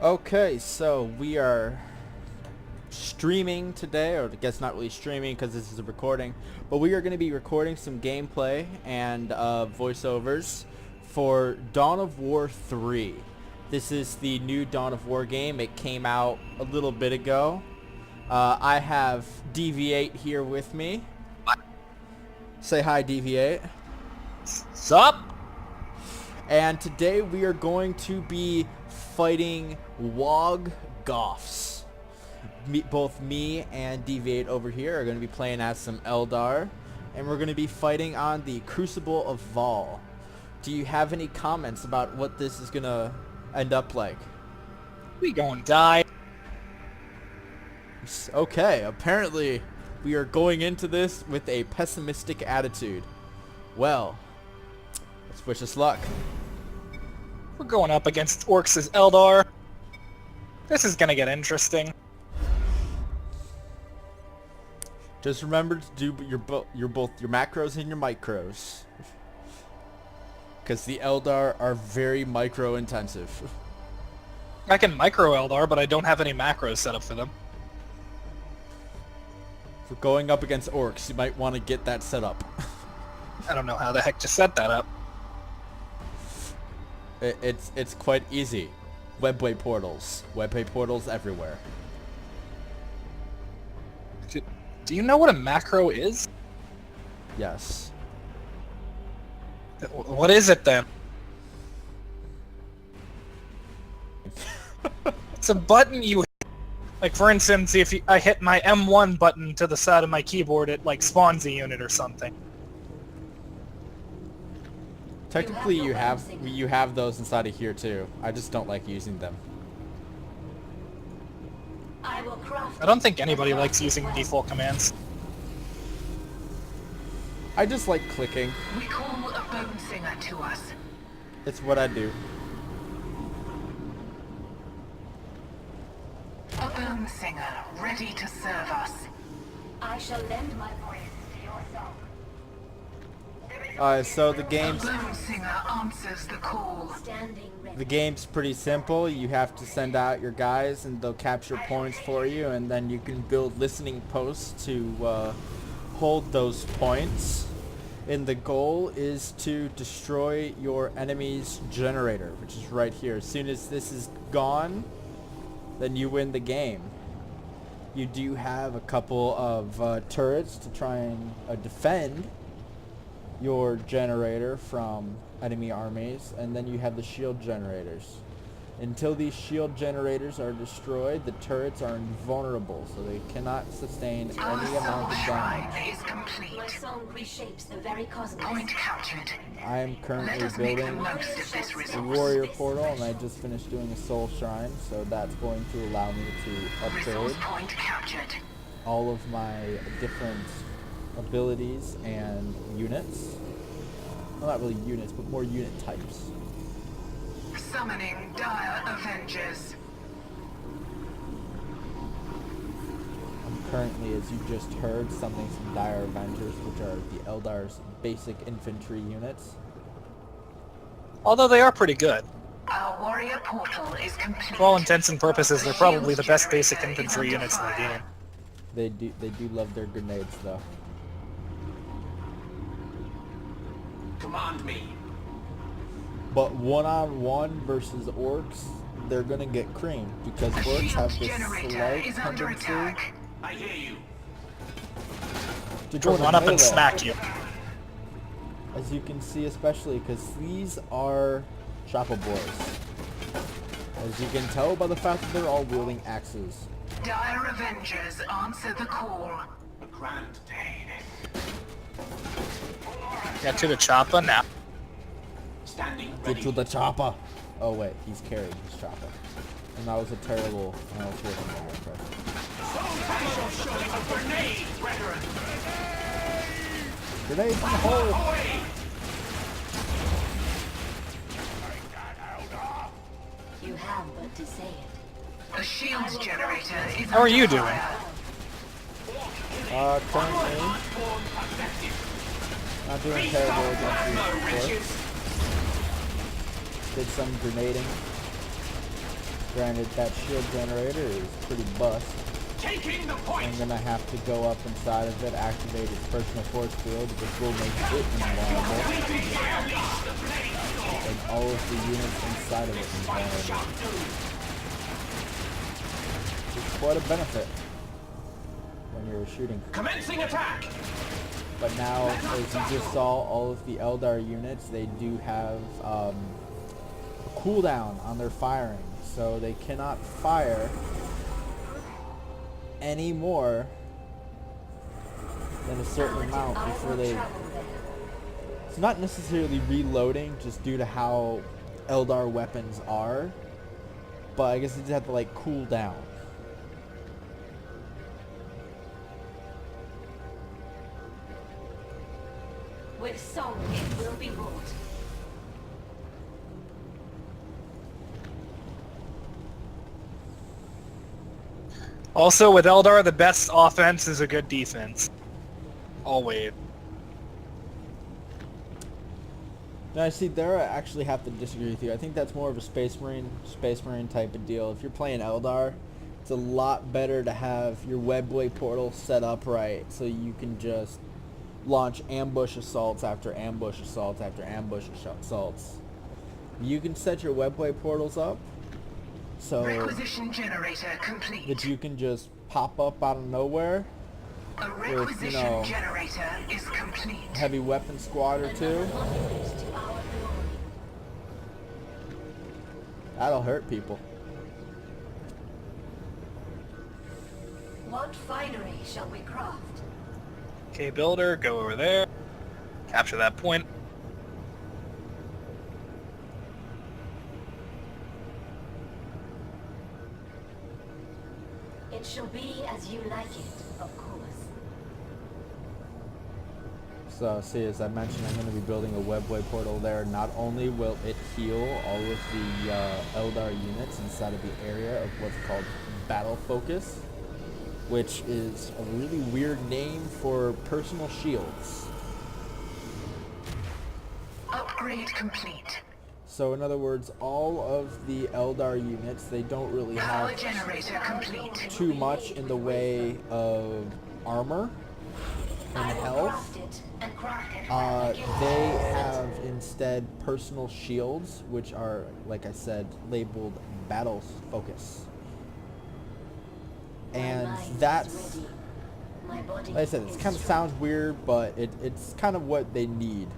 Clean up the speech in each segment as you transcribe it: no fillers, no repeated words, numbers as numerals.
Okay, so we are streaming today, or I guess not really streaming because this is a recording, but we are going to be recording some gameplay and voiceovers for Dawn of War 3. This is the new Dawn of War game. It came out a little bit ago. I have Deviate here with me. Say hi, Deviate. Sup? And today we are going to be fighting Wog Goths. Both me and Deviate over here are going to be playing as some Eldar, and we're going to be fighting on the Crucible of Vol. Do you have any comments about what this is going to end up like? We gonna die. Okay, apparently we are going into this with a pessimistic attitude. Well, let's wish us luck. We're going up against Orks as Eldar. This is gonna get interesting. Just remember to do both your macros and your micros, because the Eldar are very micro intensive. I can micro Eldar, but I don't have any macros set up for them. For going up against Orks, you might want to get that set up. I don't know how the heck to set that up. It's quite easy. Webway portals. Webway portals everywhere. Do you know what a macro is? Yes. What is it then? It's a button you hit. Like, for instance, if I hit my M1 button to the side of my keyboard, it like spawns a unit or something. Technically, you have those inside of here too. I just don't like using them. I don't think anybody likes using default commands. I just like clicking. We call a bone singer to us. It's what I do. A bone singer ready to serve us. I shall lend my voice to your song. So the A game's bone singer answers the call. Standing ready. The game's pretty simple. You have to send out your guys and they'll capture points for you, and then you can build listening posts to hold those points. And the goal is to destroy your enemy's generator, which is right here. As soon as this is gone, then you win the game. You do have a couple of turrets to try and defend your generator from enemy armies, and then you have the shield generators. Until these shield generators are destroyed, the turrets are invulnerable, so they cannot sustain any Our amount soul of shrine damage. is My complete. song reshapes the very cosmos. Point captured. I am Let currently us make the building most of this a resource. warrior portal, and I just finished doing a soul shrine, so that's going to allow me to Resource upgrade point captured. all of my different abilities and units. Well, not really units, but more unit types. Summoning dire Avengers. I'm currently, as you just heard, summoning some Dire Avengers, which are the Eldar's basic infantry units. Although they are pretty good. Our warrior portal is complete. For all intents and purposes, they're probably the best basic infantry units in the game. They do love their grenades, though. Command me. But one-on-one versus Orks, they're gonna get creamed because The Orks shield have this generator slight is under tendency attack. I hear you. to To go run up melee. and smack you. As you can see, especially because these are Chopper Boys. As you can tell by the fact that they're all wielding axes. Dire Avengers answer the call. A grand day. Get to the chopper now. Standing Get ready. to the chopper! Oh wait, he's carrying his chopper. And that was a terrible, I was working on that impression. I shall show you a grenade, brethren. Grenade in the hole! Away. You have but to say it. The shield generator is How are you under doing? fire. Currently, not doing terrible against these orcs. Did some grenading. Granted, that shield generator is pretty bust. Taking the point. I'm gonna have to go up inside of it, activate its personal force field, which will make it invulnerable. And all of the units inside of it invulnerable. It's quite a benefit when you're shooting. Commencing attack. But now, as you just saw, all of the Eldar units, they do have a cooldown on their firing. So they cannot fire any more than a certain amount before they... It's not necessarily reloading, just due to how Eldar weapons are. But I guess they just have to, like, cool down. With song it will be wrought. Also, with Eldar, the best offense is a good defense. Always. Now, see, there I actually have to disagree with you. I think that's more of a Space Marine type of deal. If you're playing Eldar, it's a lot better to have your webway portal set up right, so you can just launch ambush assaults after ambush assaults after ambush assaults. You can set your webway portals up so Requisition generator complete. that you can just pop up out of nowhere A with, requisition generator is complete. heavy weapon squad or two. Another monument to our glory. That'll hurt people. What finery shall we craft? Okay, builder, go over there. Capture that point. It shall be as you like it, of course. So, see, as I mentioned, I'm going to be building a webway portal there. Not only will it heal all of the Eldar units inside of the area of what's called Battle Focus, which is a really weird name for personal shields. Upgrade complete. So, in other words, all of the Eldar units, they don't really Power have generator complete. too much in the way of armor and I will health. craft it and craft it well. They have instead personal shields, which are, like I said, labeled Battle Focus. My And mind is that's, ready. My body like I said, it is kind of strong. sounds weird, but it's kind of what they need.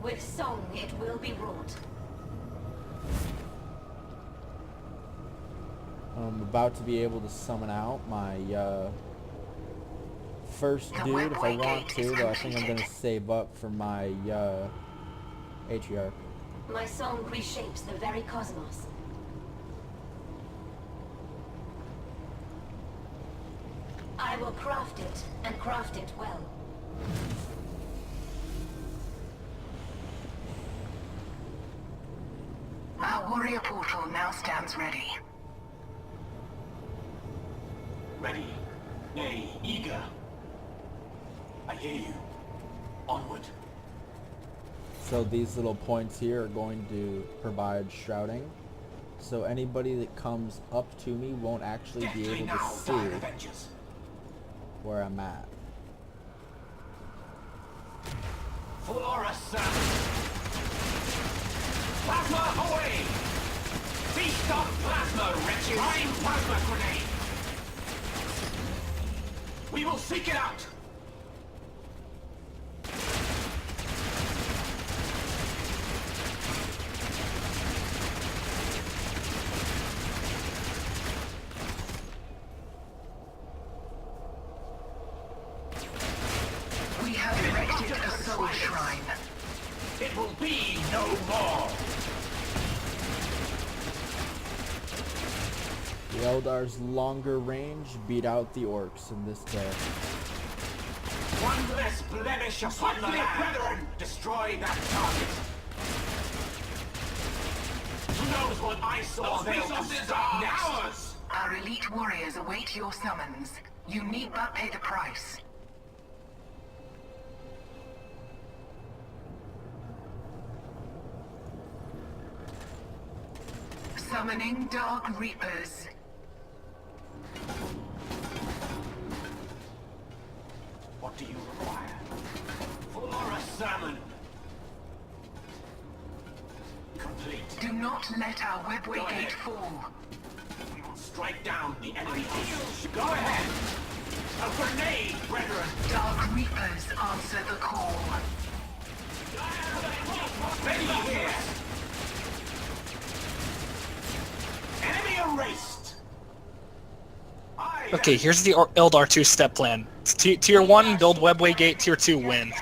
With song it will be wrought. I'm about to be able to summon out my first The dude if I webway want gate to, is though I think I'm going to completed. save up for my ATR. My song reshapes the very cosmos. I will craft it and craft it well. Our warrior portal now stands ready. Ready. Nay, eager. I hear you. Onward. So these little points here are going to provide shrouding. So anybody that comes up to me won't actually be Deftly able to now, see Dark Avengers. where I'm at. For us, Plasma away! Feast on plasma, wretches! Prime plasma grenade! We will seek it out! We have erected a soul shrine. It will be no more! The Eldar's longer range beat out the Orks in this day. One less blemish upon the land. Brethren, destroy that target. Who knows what I saw? Those resources are ours! Our elite warriors await your summons. You need but pay the price. Summoning Dark Reapers. What do you require? For a salmon. Complete. Do not let our webway gate fall. We will strike down the enemy. Go ahead. A grenade, brethren. Dark Reapers answer the call. Ready here. Enemy erased. Okay, here's the Eldar 2-step plan. Tier 1, build webway gate. Tier 2, win.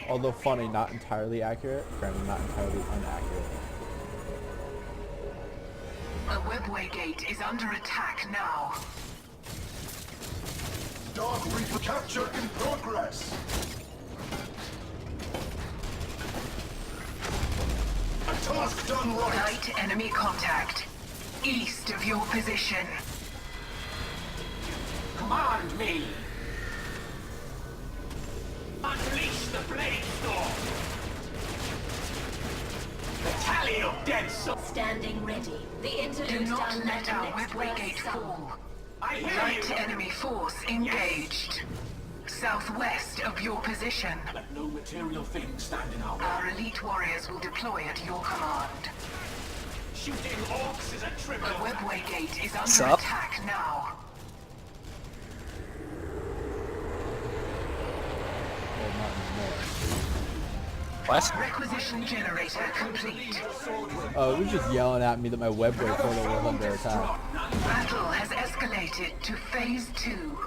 Although funny, not entirely accurate. Granted, not entirely inaccurate. A webway gate is under attack now. Dark Reaper capture in progress. A task done right. Light enemy contact. East of your position. Command me. Unleash the blade storm. The tally of dead souls. Standing ready. The Do interlude not done let and our the next webway word gate sung. fall. I hear Light you. enemy force engaged. Southwest of your position. Let no material thing stand in our way. Our elite warriors will deploy at your command. Shooting orcs is a A trivial. webway gate is What's under up? attack now. Well, not anymore. What? Requisition generator complete. Oh, it was just yelling at me that my webway portal was under attack. Battle has escalated to phase 2.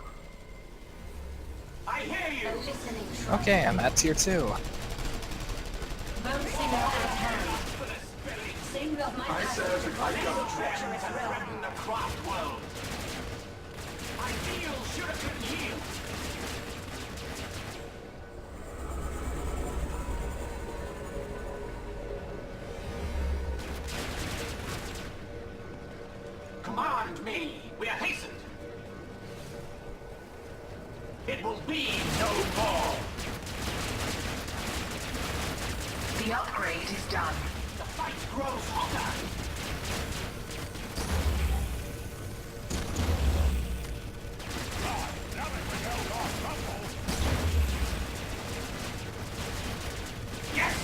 I hear you. Listening. Okay, I'm at tier 2. Bone singer at hand. Sing of my passage. Threaten the craft world. Ideal should have been yield. Command me. We are hastened. It will be no more. The upgrade is done. The fight grows hotter. Yes!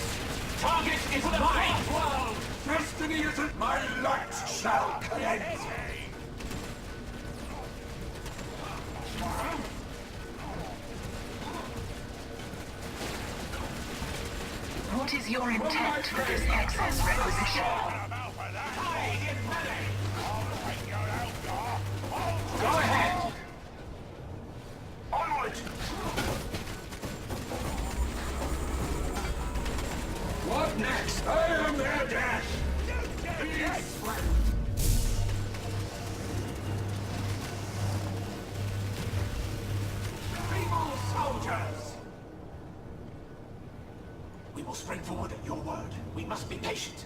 Target is mine! World! Destiny is at my light shall cleanse. What is your intent for this excess requisition? Go ahead! Onward! What next? I am their death! Feeble soldiers! We will spring forward at your word. We must be patient.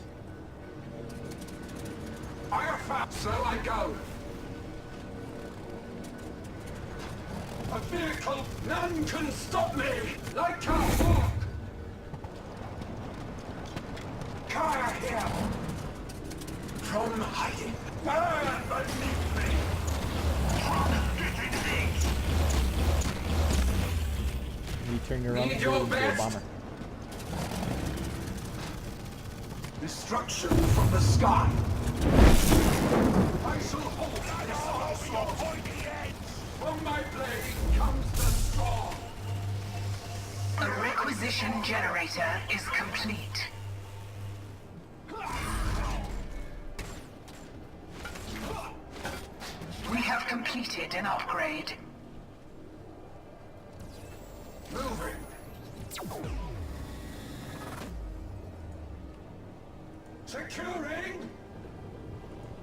I have found, so I go. A vehicle, none can stop me, like a hawk. Kaya here. From hiding. Burn beneath me. You turn your own Need your into a best. bomber. Destruction from the sky. I shall hold this onslaught. From my blade comes the storm. A requisition generator is complete. We have completed an upgrade. Moving. Securing.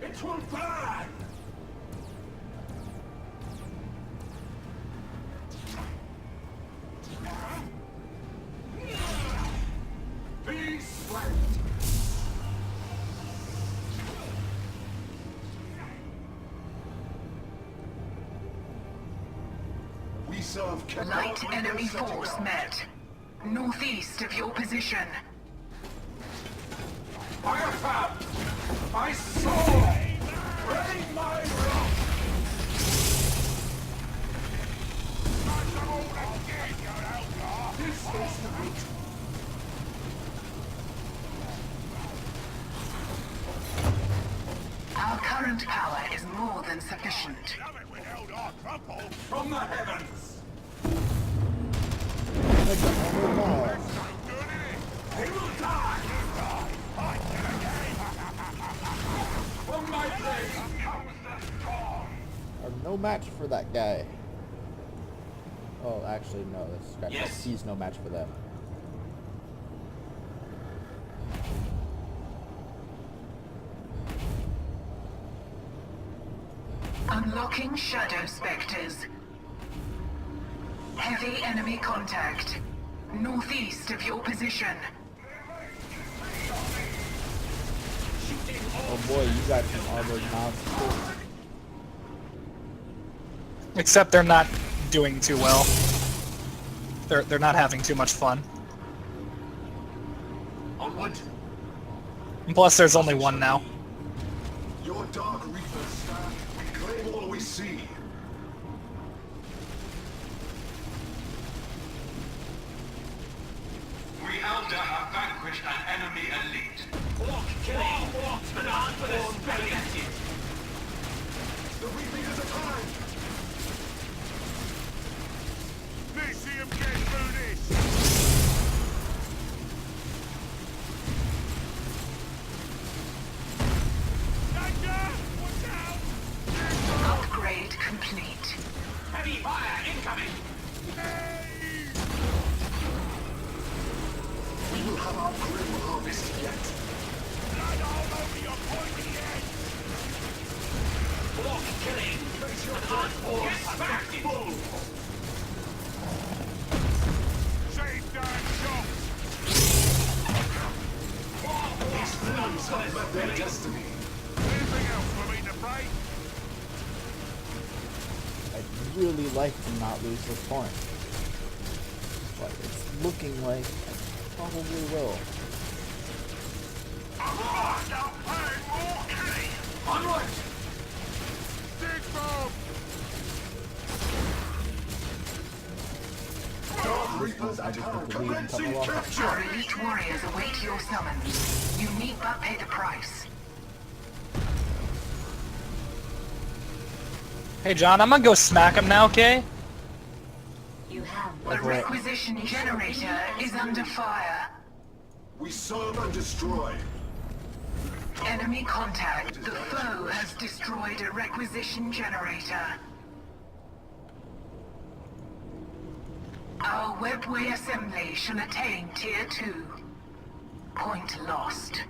It will burn. Be swept. We serve Light enemy force met. Northeast of your position. current power is more than sufficient. Love it when Eldar crumple from the heavens. That's a whole ball. He will die. I can again. From my blade comes the storm. I'm no match for that guy. Oh, actually, no. That's scratch. Yes. He's no match for them. Unlocking Shadow Spectres. Heavy enemy contact. Northeast of your position. Oh boy, you got some armored mobs too. Except they're not doing too well. They're not having too much fun. Onward. And plus, there's only one now. Your Dark Reapers stand. We claim all we see. We Eldar have vanquished an enemy elite. Ork killing. And on for the spaghetti. The reaping has arrived. Let's see him get through this. Upgrade complete. Heavy fire incoming. We will have our grim harvest yet. Blood all over your pointy head. Ork killing. Face your Get back, fool. Save damn shots. These fools have Met their destiny. Anything else for me to break? I'd really like to not lose this point. But it's looking like I probably will. Onward. Dig bomb! I just have to leave and cut my loss. Our elite warriors await your summons. You need but pay the price. Hey, John, I'm gonna go smack him now, okay? You have The requisition generator is under fire. We serve and destroy. Enemy contact. The foe has destroyed a requisition generator. Our webway assembly shall attain Tier 2. Point lost.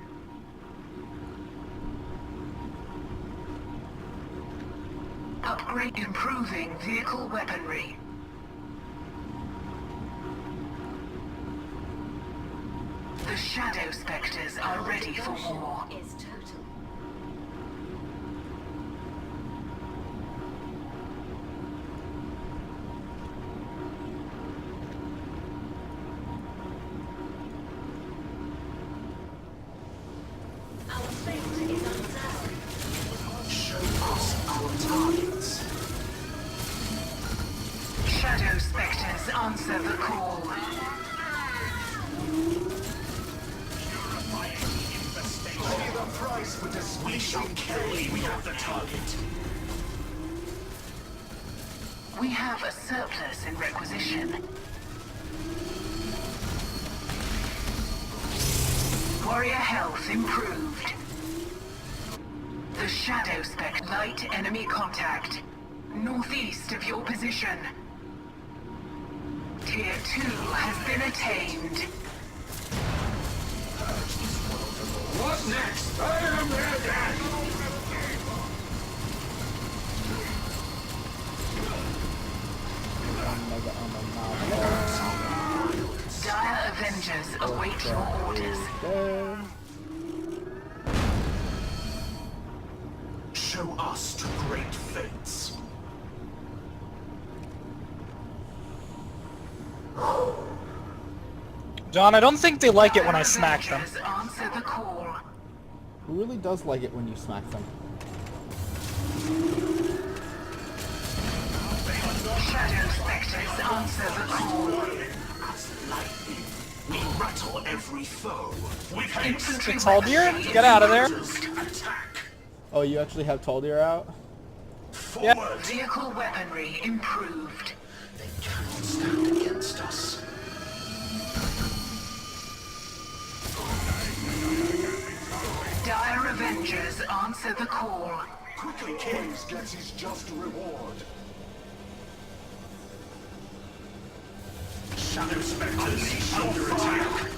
Upgrade improving vehicle weaponry. The Shadow Spectres are ready for war. is total. Our fate is unsettled. Show us our targets. Shadow Spectres answer the call. Pay the price for this. We shall kill. We have the target. We have a surplus in requisition. Warrior health improved. The Shadow Spec light enemy contact. Northeast of your position. Tier 2 has been attained. What next? I am their dad. Mega armor mob. Dire Avengers await your orders. There. Show us to great fates. John, I don't think they like it when I smack them. Avengers answer the call. Who really does like it when you smack them? Shadow Spectres answer the call. As lightning, we rattle every foe. With Infantry It's Haldir? weaponry Get out of there. attack. Oh, you actually have Taldir out? Forward! Vehicle weaponry improved. They cannot stand against us. Dire Avengers answer the call. Quickly, Kings gets his just reward. Shadow Spectres under attack!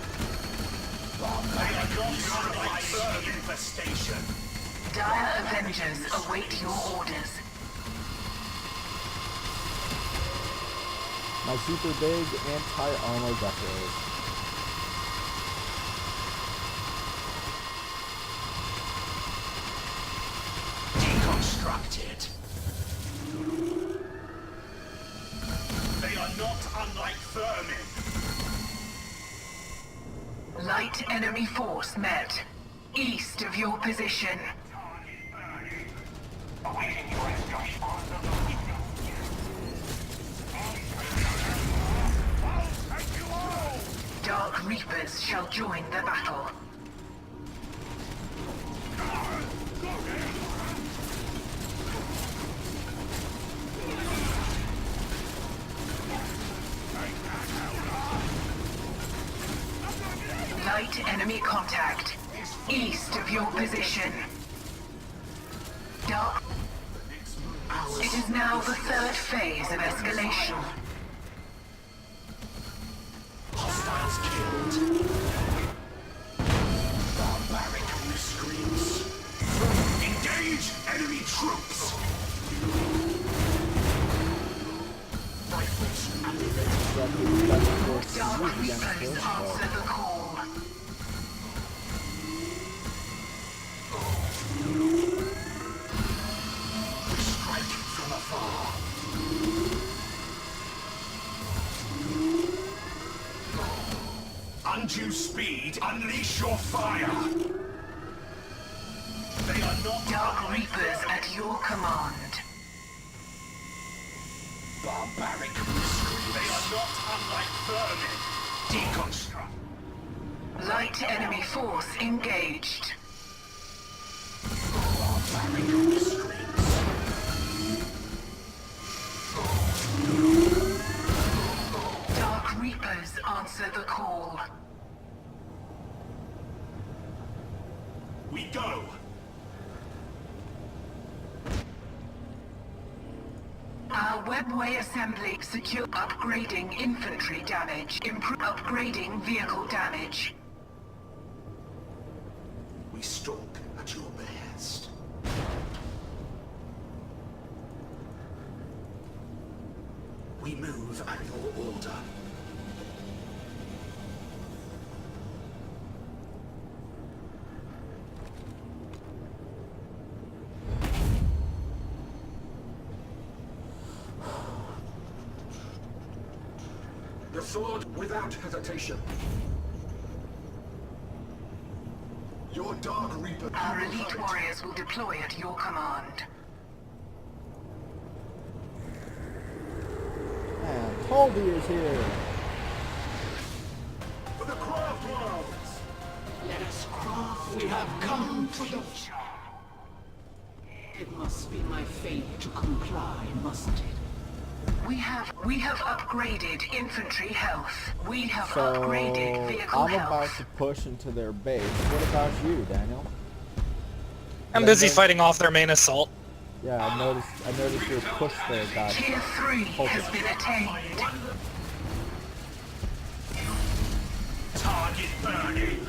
They are not unlike bird infestation! Dire Avengers await your orders. My super big anti-armor decorators. Deconstructed. They are not unlike vermin. Light enemy force met. East of your position. Awaiting your instructions. Dark Reapers shall join the battle. Light enemy contact. East of your position. Dark. It is now the third phase of escalation. Hostiles killed. Barbaric screams. Engage enemy troops! Rifles activated. Dark Reapers answer the call. Strike from afar. Undue speed, unleash your fire! They are not Dark Reapers at your command. Barbaric They screams. are not unlike vermin. Deconstruct. Light enemy force engaged. Barbaric screams. Dark Reapers answer the call. We go! Our webway assembly secure upgrading infantry damage. Improve upgrading vehicle damage. We stalk at your behest. We move at your order. The sword without hesitation. Your Dark Reaper. Our elite warriors will deploy at your command. And Taldir is here. For the craft worlds. Let us craft. We have come to the... It must be my fate to comply, mustn't it? We have upgraded infantry health. We have So upgraded vehicle I'm about health. to push into their base. What about you, Daniel? I'm busy fighting off their main assault. Yeah, I noticed your push there, guys. Tier 3 has been attained. Target burning!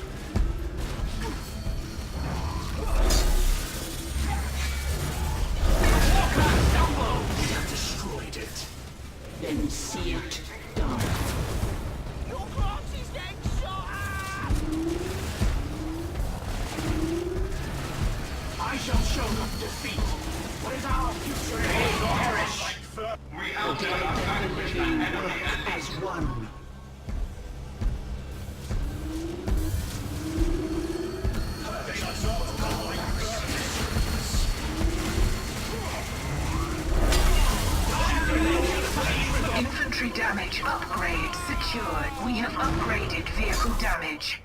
We have destroyed it. Then see it done. I shall show them defeat! What is our future? They will not perish! Like we Together the chain work as one. They are not unlike Infantry damage upgrade secured. We have upgraded vehicle damage.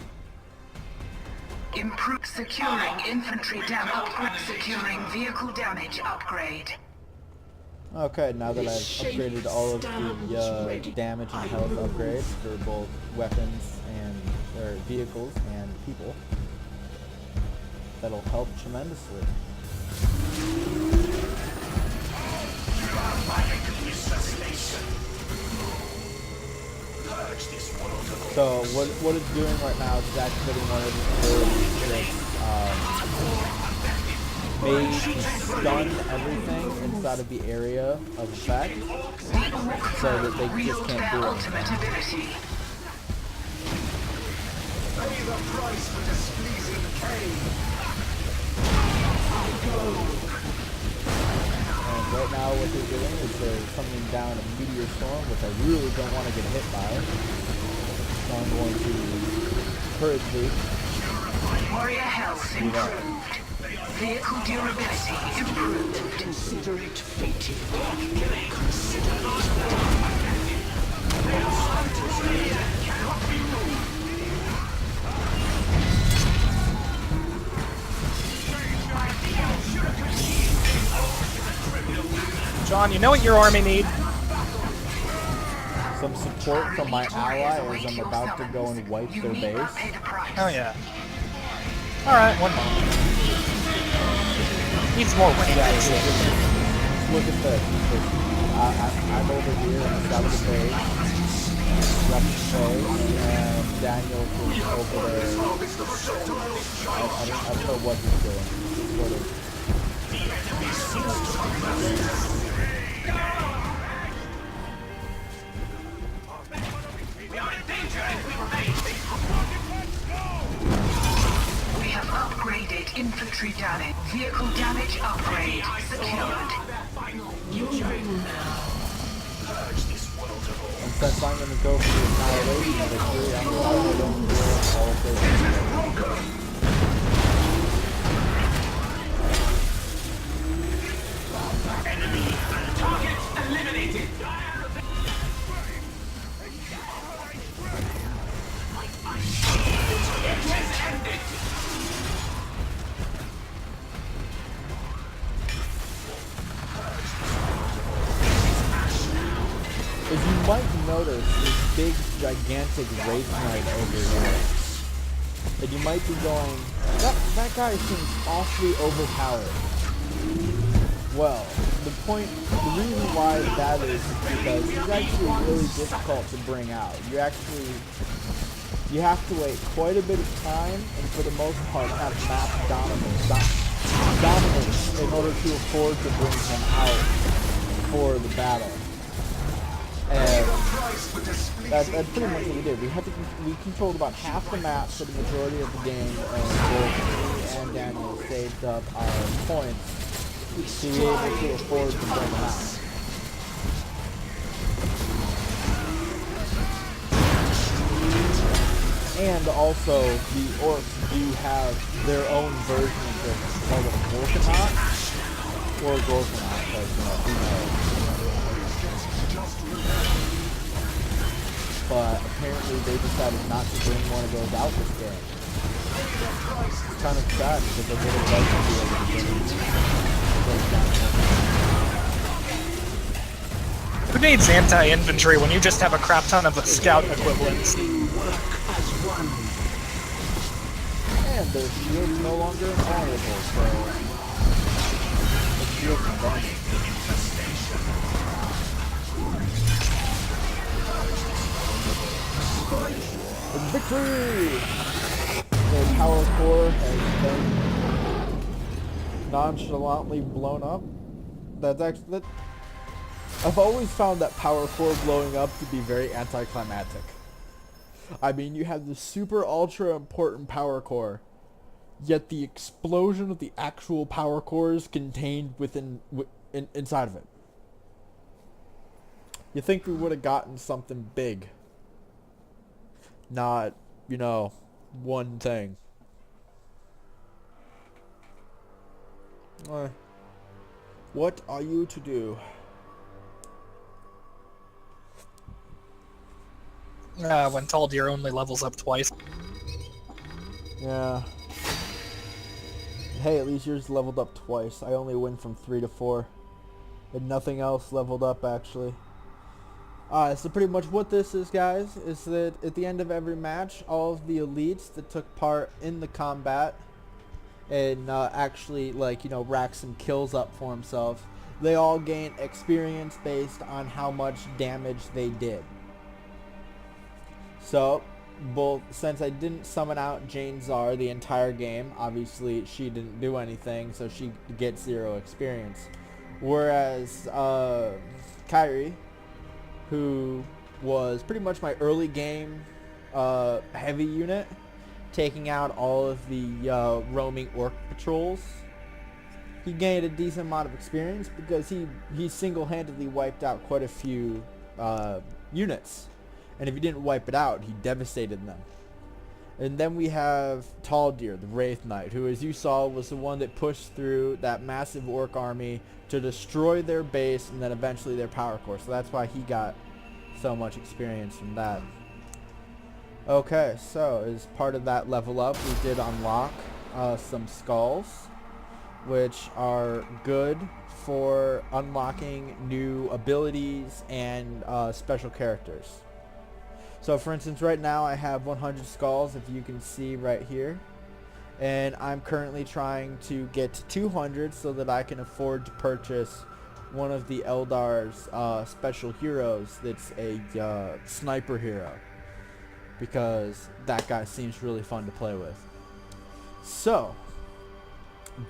Improve securing infantry damage upgrade. Securing vehicle damage upgrade. Okay, now that I've upgraded all of the damage and health upgrades for both weapons and or vehicles and people, that'll help tremendously. So what it's doing right now is activating one of the abilities that's made to stun everything inside of the area of effect, so that they just can't do it. Pay the price for displeasing Cain. And right now what they're doing is they're summoning down a meteor storm, which I really don't want to get hit by. So I'm going to hurriedly Warrior health improved. Vehicle durability improved. Consider it fated. Consider John, you know what your army needs? some support from my ally as I'm about to go and wipe their base. Oh yeah. Alright, one moment. Needs more wind guys. Look at this. I'm over here in the south of the base, left the base, and Daniel is over there. I don't know what he's doing. He's sort of... We have upgraded infantry damage. Vehicle damage upgrade secured. And since I'm going to go for the annihilation victory, I'm probably going to do all of this. Target eliminated. As you might notice, this big, gigantic Wraith Knight over here. And you might be going, that guy seems awfully overpowered. Well, the reason why that is because he's actually really difficult to bring out. You have to wait quite a bit of time, and for the most part have map dominance in order to afford to bring him out for the battle. And that's pretty much what we did. We controlled about half the map for the majority of the game, and both me and Daniel saved up our points to be able to afford to bring him out. And also, the Orks do have their own version of this called a Gorkanaut, or Gorkanaut, but who knows. But apparently they decided not to bring one of those out this game. It's kind of sad because I would have liked to be able to bring Who needs anti-infantry when you just have a crap ton of scout equivalents? And their shield's no longer invulnerable, so the shield's invulnerable. Victory! The power core has been nonchalantly blown up. I've always found that power core blowing up to be very anticlimactic. I mean, you have the super ultra important power core, yet the explosion of the actual power core is contained inside of it. You think we would have gotten something big. Not, one thing. What are you to do? When told your only levels up twice. Yeah. Hey, at least yours leveled up twice. I only went from 3 to 4. And nothing else leveled up, actually. So pretty much what this is, guys, is that at the end of every match, all of the elites that took part in the combat and actually, like, you know, rack some kills up for themselves, they all gain experience based on how much damage they did. So, since I didn't summon out Jane Czar the entire game, obviously she didn't do anything, so she gets 0 experience. Whereas Kyrie, who was pretty much my early game heavy unit, taking out all of the roaming orc patrols, he gained a decent amount of experience because he single-handedly wiped out quite a few units. And if he didn't wipe it out, he devastated them. And then we have Taldir, the Wraith Knight, who, as you saw, was the one that pushed through that massive orc army to destroy their base and then eventually their power core. So that's why he got so much experience from that. Okay, so as part of that level up, we did unlock some skulls, which are good for unlocking new abilities and special characters. So for instance, right now I have 100 skulls, if you can see right here, and I'm currently trying to get to 200 so that I can afford to purchase one of the Eldar's special heroes that's a sniper hero, because that guy seems really fun to play with. So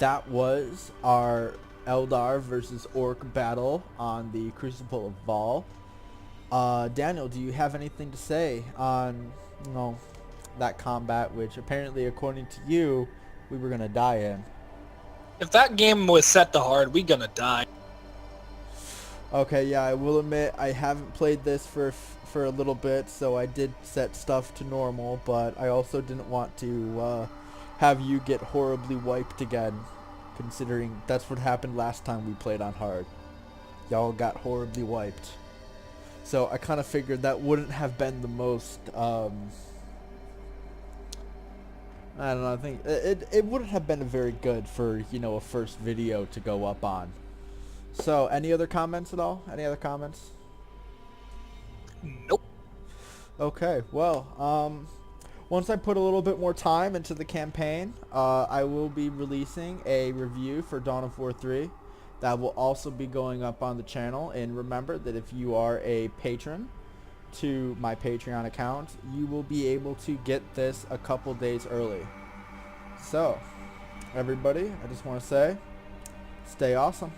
that was our Eldar versus Orc battle on the Crucible of Vol. Daniel, do you have anything to say on, you know, that combat, which apparently, according to you, we were gonna die in? If that game was set to hard, we gonna die. Okay, yeah, I will admit I haven't played this for a little bit, so I did set stuff to normal, but I also didn't want to have you get horribly wiped again, considering that's what happened last time we played on hard. Y'all got horribly wiped. So I kind of figured that wouldn't have been the most, I don't know, I think it wouldn't have been very good for, you know, a first video to go up on. So, any other comments at all? Any other comments? Nope. Okay, well, once I put a little bit more time into the campaign, I will be releasing a review for Dawn of War 3. That will also be going up on the channel. And remember that if you are a patron to my Patreon account, you will be able to get this a couple days early. So, everybody, I just want to say, stay awesome.